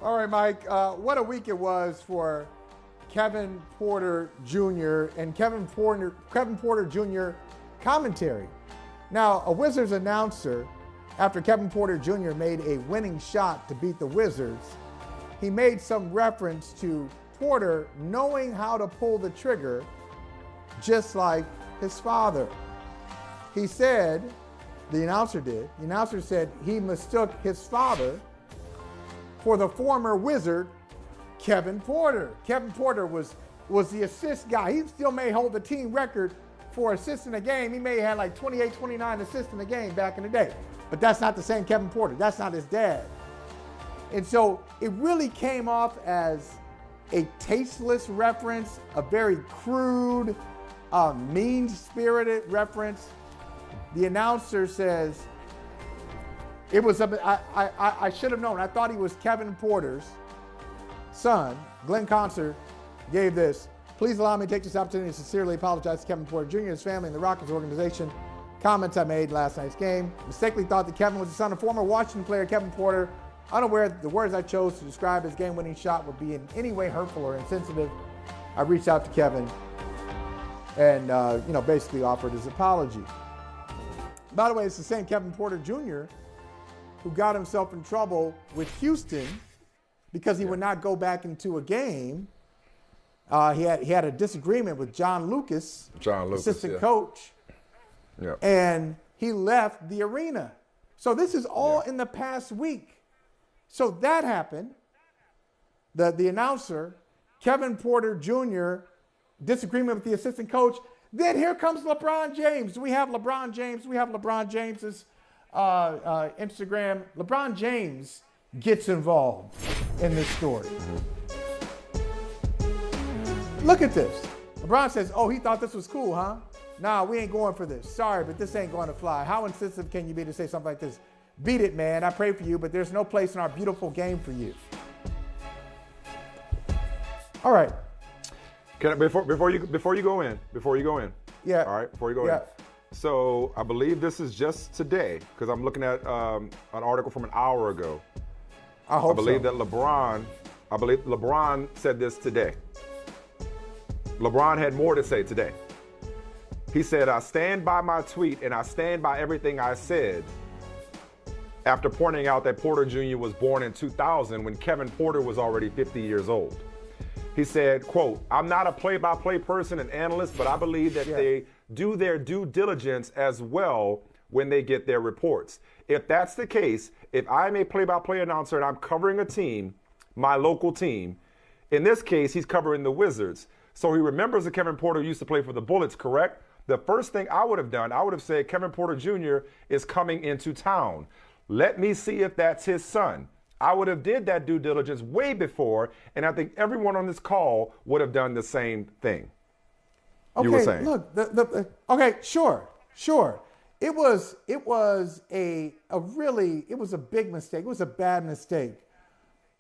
All right, Mike. What a week it was for Kevin Porter Jr. and Kevin Porter Jr. commentary. Now, a Wizards announcer, after Kevin Porter Jr. made a winning shot to beat the Wizards, he made some reference to Porter knowing how to pull the trigger just like his father. He said, the announcer said he mistook his father for the former Wizard, Kevin Porter. Kevin Porter was the assist guy. He still may hold the team record for assists in a game. He may have had like 28, 29 assists in a game back in the day. But that's not the same Kevin Porter. That's not his dad. And so it really came off as a tasteless reference, a very crude, mean-spirited reference. The announcer says, it was, I should have known. I thought he was Kevin Porter's son. Glenn Concert gave this. Please allow me to take this opportunity to sincerely apologize to Kevin Porter Jr., his family, and the Rockets organization. Comments I made last night's game. Mistakenly thought that Kevin was the son of former Washington player Kevin Porter. Unaware that the words I chose to describe his game-winning shot would be in any way hurtful or insensitive. I reached out to Kevin and, basically offered his apology. By the way, it's the same Kevin Porter Jr. who got himself in trouble with Houston because he would not go back into a game. He had a disagreement with John Lucas, assistant coach, and he left the arena. So this is all in the past week. So that happened. The announcer, Kevin Porter Jr., disagreement with the assistant coach. Then here comes LeBron James. We have LeBron James. We have LeBron James's Instagram. LeBron James gets involved in this story. Look at this. LeBron says, oh, he thought this was cool, huh? Nah, we ain't going for this. Sorry, but this ain't going to fly. How insensitive can you be to say something like this? Beat it, man. I pray for you, but there's no place in our beautiful game for you. All right. Before you go in. Yeah. All right, before you go in. So I believe this is just today, because I'm looking at an article from an hour ago. I believe that LeBron said this today. LeBron had more to say today. He said, I stand by my tweet and I stand by everything I said, after pointing out that Porter Jr. was born in 2000 when Kevin Porter was already 50 years old. He said, quote, I'm not a play-by-play person and analyst, but I believe that they do their due diligence as well when they get their reports. If that's the case, if I'm a play-by-play announcer and I'm covering a team, my local team, in this case, he's covering the Wizards. So he remembers that Kevin Porter used to play for the Bullets, correct? The first thing I would have done, I would have said, Kevin Porter Jr. is coming into town. Let me see if that's his son. I would have did that due diligence way before, and I think everyone on this call would have done the same thing. Okay, you were saying. Look, okay, sure. It was a big mistake. It was a bad mistake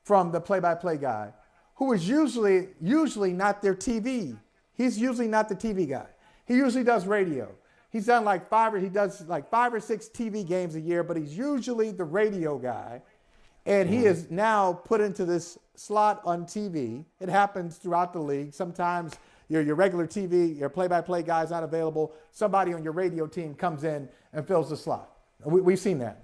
from the play-by-play guy, who was usually not their TV. He's usually not the TV guy. He usually does radio. He does like 5 or 6 TV games a year, but he's usually the radio guy. And he is now put into this slot on TV. It happens throughout the league. Sometimes your regular TV, your play-by-play guy is not available. Somebody on your radio team comes in and fills the slot. We've seen that.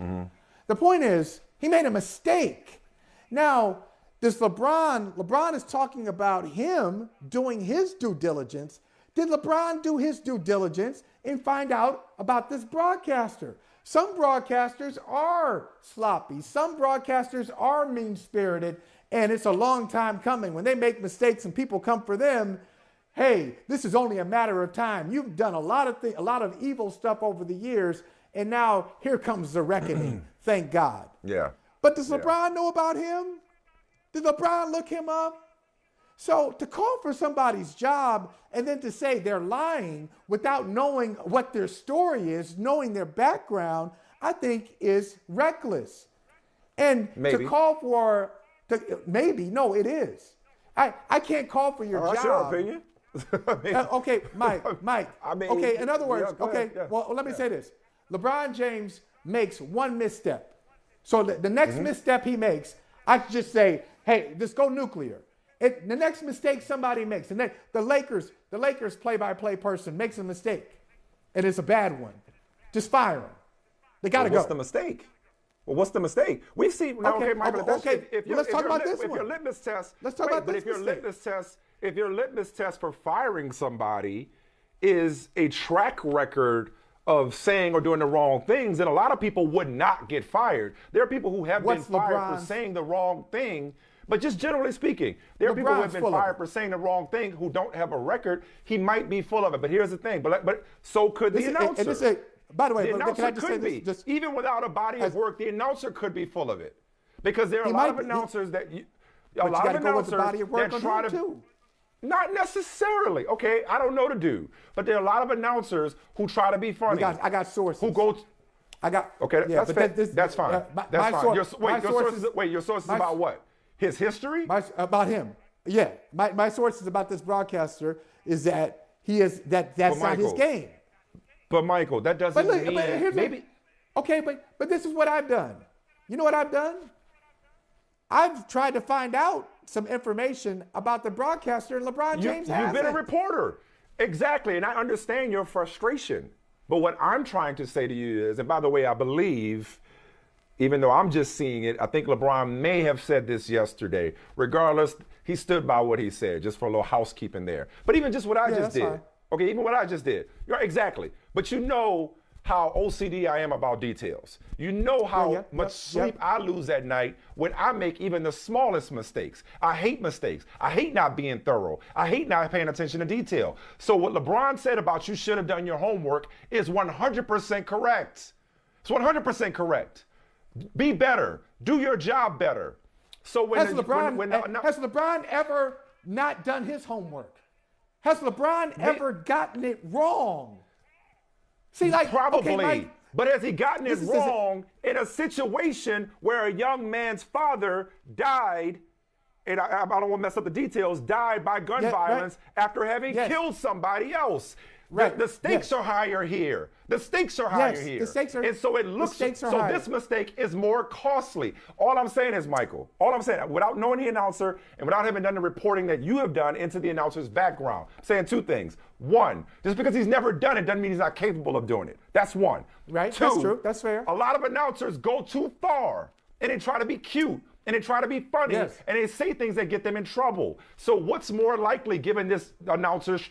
The point is, he made a mistake. Now, this LeBron is talking about him doing his due diligence. Did LeBron do his due diligence and find out about this broadcaster? Some broadcasters are sloppy. Some broadcasters are mean-spirited, and it's a long time coming. When they make mistakes and people come for them, hey, this is only a matter of time. You've done a lot of evil stuff over the years, and now here comes the reckoning. Thank God. Yeah. But does LeBron know about him? Did LeBron look him up? So to call for somebody's job and then to say they're lying without knowing what their story is, knowing their background, I think is reckless. And to call for, no, it is. I can't call for your job. That's your opinion. Okay, Mike. Okay, in other words, well, let me say this. LeBron James makes one misstep. So the next misstep he makes, I should just say, hey, just go nuclear. The next mistake somebody makes, and then the Lakers play-by-play person makes a mistake, and it's a bad one, just fire them. They got to go. What's the mistake? Well, what's the mistake? We've seen. Okay, Michael. Let's talk about this one. If your litmus test. Let's talk about this. If your litmus test for firing somebody is a track record of saying or doing the wrong things, then a lot of people would not get fired. There are people who have been fired for saying the wrong thing. But just generally speaking, there are people who have been fired for saying the wrong thing who don't have a record. He might be full of it. But here's the thing. But so could the announcer. By the way, the announcer could be. Even without a body of work, the announcer could be full of it. Because there are a lot of announcers that try to. Not necessarily. Okay, I don't know the dude. But there are a lot of announcers who try to be funny. I got sources. Who go. Okay, yeah, that's fine. That's fine. Your sources about what? His history? About him. Yeah. My sources about this broadcaster is that that's not his game. But Michael, that doesn't mean maybe. Okay, but this is what I've done. You know what I've done? I've tried to find out some information about the broadcaster, and LeBron James hasn't. You've been a reporter. Exactly, and I understand your frustration. But what I'm trying to say to you is, and by the way, I believe, even though I'm just seeing it, I think LeBron may have said this yesterday. Regardless, he stood by what he said, just for a little housekeeping there. But even just what I just did. Fine. Okay, even what I just did. Exactly. But you know how OCD I am about details. You know how much sleep I lose at night when I make even the smallest mistakes. I hate mistakes. I hate not being thorough. I hate not paying attention to detail. So what LeBron said about you should have done your homework is 100% correct. It's 100% correct. Be better. Do your job better. So has LeBron ever not done his homework? Has LeBron ever gotten it wrong? See, probably. But has he gotten it wrong in a situation where a young man's father died, and I don't want to mess up the details, died by gun violence after having killed somebody else? Right. The stakes are higher here. The stakes are higher here. The stakes are, and so it looks so higher. This mistake is more costly. All I'm saying is, Michael, without knowing the announcer and without having done the reporting that you have done into the announcer's background, I'm saying two things. One, just because he's never done it doesn't mean he's not capable of doing it. That's one. Right. Two, that's true. That's fair. A lot of announcers go too far and they try to be cute. And they try to be funny, and they say things that get them in trouble. So what's more likely, given this announcer's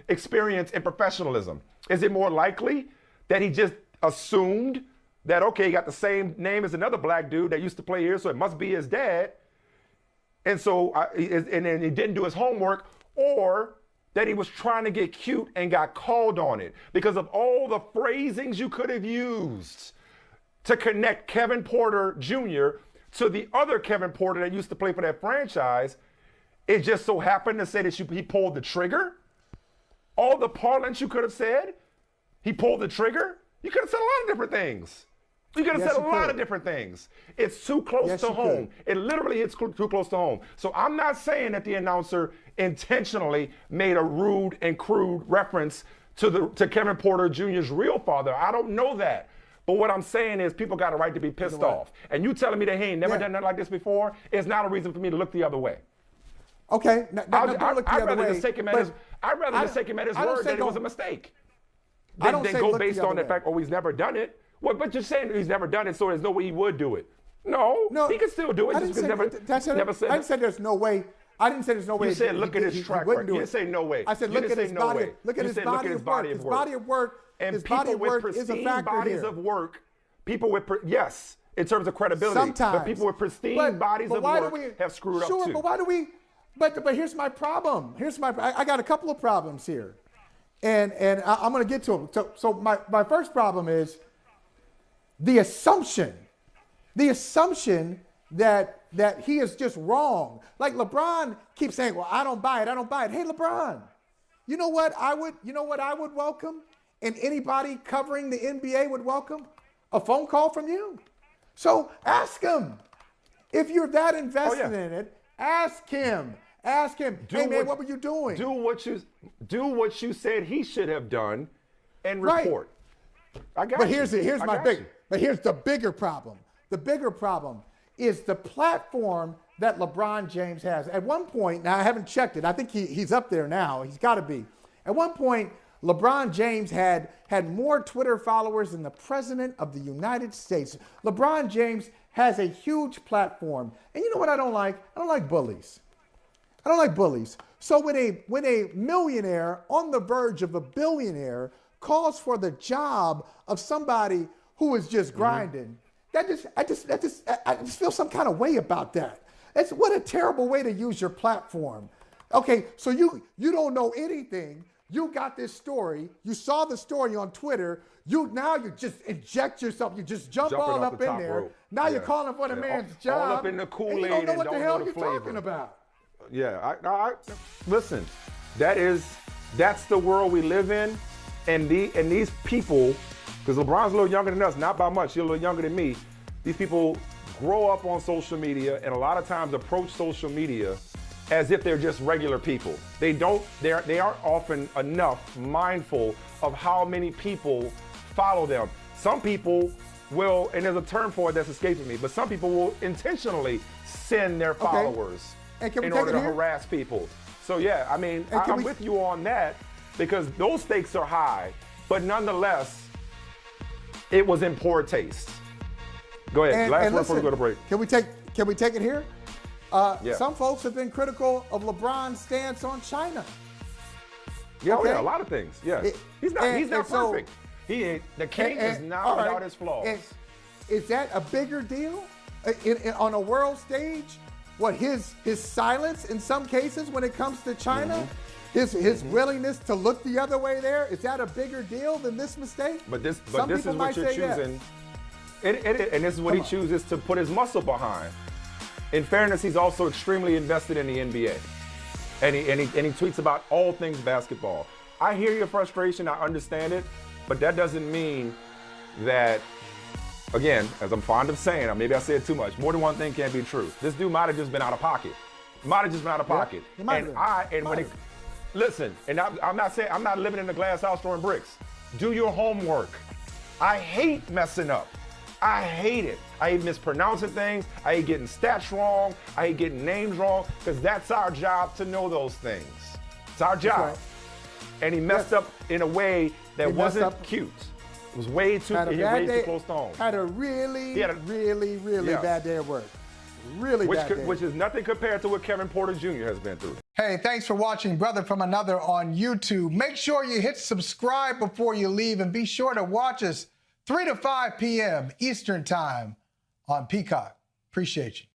experience and professionalism? Is it more likely that he just assumed that, okay, he got the same name as another black dude that used to play here, so it must be his dad, and then he didn't do his homework, or that he was trying to get cute and got called on it because of all the phrasings you could have used to connect Kevin Porter Jr. to the other Kevin Porter that used to play for that franchise. It just so happened to say that he pulled the trigger. All the parlance you could have said, he pulled the trigger. You could have said a lot of different things. You could have said a lot of different things. It's too close to home. It literally hits too close to home. So I'm not saying that the announcer intentionally made a rude and crude reference to Kevin Porter Jr.'s real father. I don't know that. But what I'm saying is people got a right to be pissed off. And you telling me that he ain't never done nothing like this before is not a reason for me to look the other way. Okay. I'd rather just take him at his word that it was a mistake. Then go based on the fact, he's never done it. Well, but you're saying he's never done it, so there's no way he would do it. No, he can still do it. I didn't say there's no way. I didn't say there's no way. You said look at his track record. You didn't say no way. I said look at his body. Look at his body of work. His body of work. And people with pristine bodies of work, in terms of credibility, sometimes. But people with pristine bodies of work have screwed up too. Sure, but why do we? But here's my problem. I got a couple of problems here, and I'm going to get to them. So my first problem is the assumption that he is just wrong. Like LeBron keeps saying, "Well, I don't buy it." Hey, LeBron, you know what I would welcome, and anybody covering the NBA would welcome? A phone call from you. So ask him. If you're that invested in it, ask him. Hey man, what were you doing? Do what you said he should have done, and report. Right. But here's the bigger problem. The bigger problem is the platform that LeBron James has. At one point, now I haven't checked it, I think he's up there now, he's got to be. At one point, LeBron James had more Twitter followers than the President of the United States. LeBron James has a huge platform. And you know what I don't like? I don't like bullies. I don't like bullies. So when a millionaire on the verge of a billionaire calls for the job of somebody who is just grinding, I just feel some kind of way about that. What a terrible way to use your platform. Okay, so you don't know anything. You got this story. You saw the story on Twitter. Now you just inject yourself. You just jump all up in there. Rope. Now you're calling for the man's job. All up in the Kool-Aid. You don't know what the hell you're flavor. talking about. Yeah, listen. That's the world we live in, and these people, because LeBron's a little younger than us, not by much. He's a little younger than me. These people grow up on social media, and a lot of times approach social media as if they're just regular people. They aren't often enough mindful of how many people follow them. Some people will, and there's a term for it that's escaping me, but some people will intentionally send their followers in order to harass people. So yeah, I mean, I'm with you on that, because those stakes are high, but nonetheless, it was in poor taste. Go ahead, last word before we go to break. Can we take it here? Some folks have been critical of LeBron's stance on China. Yeah, okay. A lot of things. Yeah, he's not perfect. The king is not without his flaws. Is that a bigger deal on a world stage? What his silence in some cases when it comes to China, his willingness to look the other way there, is that a bigger deal than this mistake? But this is what you're choosing. And this is what he chooses to put his muscle behind. In fairness, he's also extremely invested in the NBA. And he tweets about all things basketball. I hear your frustration, I understand it, but that doesn't mean that, again, as I'm fond of saying, maybe I said too much, more than one thing can't be true. This dude might have just been out of pocket. Listen, and I'm not saying, I'm not living in a glass house throwing bricks. Do your homework. I hate messing up. I hate it. I hate mispronouncing things. I hate getting stats wrong. I hate getting names wrong, because that's our job to know those things. It's our job. Right. And he messed up in a way that wasn't cute. It was way too close to home. Had a really bad day at work. Which is nothing compared to what Kevin Porter Jr. has been through. Hey, thanks for watching Brother from Another on YouTube. Make sure you hit subscribe before you leave, and be sure to watch us 3 to 5 p.m. Eastern Time on Peacock. Appreciate you.